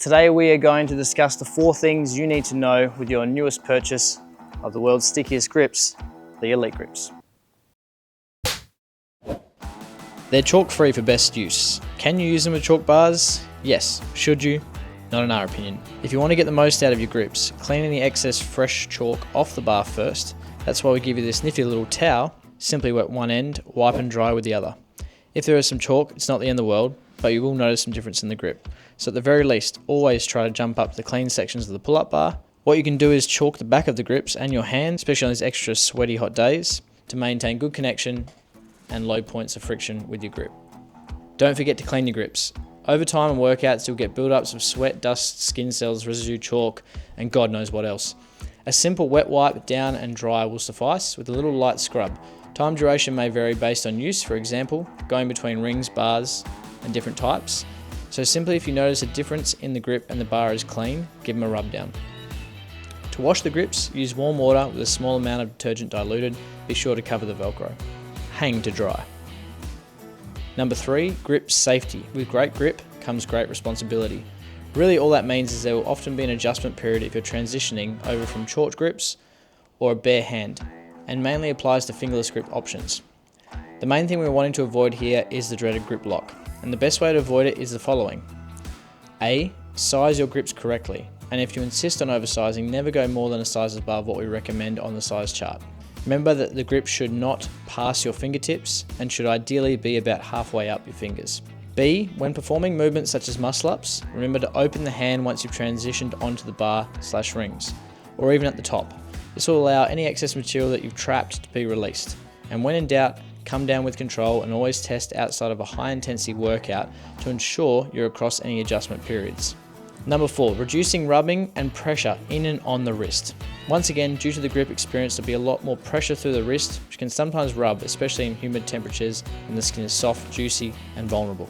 Today we are going to discuss the 4 things you need to know with your newest purchase of the world's stickiest grips, the Elite Grips. They're chalk free for best use. Can you use them with chalk bars? Yes. Should you? Not in our opinion. If you want to get the most out of your grips, clean any excess fresh chalk off the bar first. That's why we give you this nifty little towel. Simply wet one end, wipe and dry with the other. If there is some chalk, it's not the end of the world, but you will notice some difference in the grip. So at the very least, always try to jump up to the clean sections of the pull-up bar. What you can do is chalk the back of the grips and your hand, especially on these extra sweaty hot days, to maintain good connection and low points of friction with your grip. Don't forget to clean your grips. Over time and workouts, you'll get build-ups of sweat, dust, skin cells, residue, chalk, and God knows what else. A simple wet wipe down and dry will suffice with a little light scrub. Time duration may vary based on use, for example, going between rings, bars, and different types. So simply if you notice a difference in the grip and the bar is clean, give them a rub down. To wash the grips, use warm water with a small amount of detergent diluted. Be sure to cover the Velcro. Hang to dry. Number 3, grip safety. With great grip comes great responsibility. Really all that means is there will often be an adjustment period if you're transitioning over from chalk grips or a bare hand, and mainly applies to fingerless grip options. The main thing we're wanting to avoid here is the dreaded grip lock, and the best way to avoid it is the following. A. Size your grips correctly, and if you insist on oversizing, never go more than a size above what we recommend on the size chart. Remember that the grip should not pass your fingertips and should ideally be about halfway up your fingers. B. When performing movements such as muscle-ups, remember to open the hand once you've transitioned onto the bar/rings, or even at the top. This will allow any excess material that you've trapped to be released. And when in doubt, come down with control and always test outside of a high intensity workout to ensure you're across any adjustment periods. Number 4, reducing rubbing and pressure in and on the wrist. Once again, due to the grip experience, there'll be a lot more pressure through the wrist, which can sometimes rub, especially in humid temperatures when the skin is soft, juicy, and vulnerable.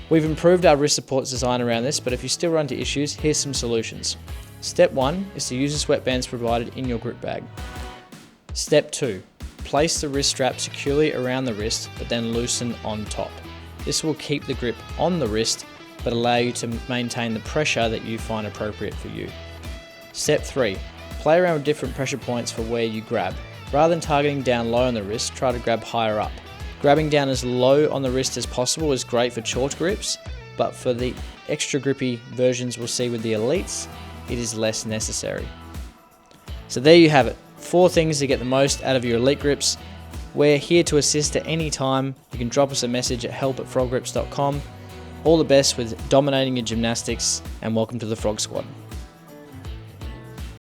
We've improved our wrist supports design around this, but if you still run into issues, here's some solutions. Step 1 is to use the sweatbands provided in your grip bag. Step 2, place the wrist strap securely around the wrist, but then loosen on top. This will keep the grip on the wrist, but allow you to maintain the pressure that you find appropriate for you. Step 3, play around with different pressure points for where you grab. Rather than targeting down low on the wrist, try to grab higher up. Grabbing down as low on the wrist as possible is great for chalk grips, but for the extra grippy versions we'll see with the Elites, it is less necessary. So there you have it, 4 things to get the most out of your Elite Grips. We're here to assist at any time. You can drop us a message at help@frogrips.com. All the best with dominating your gymnastics, and welcome to the Frog Squad.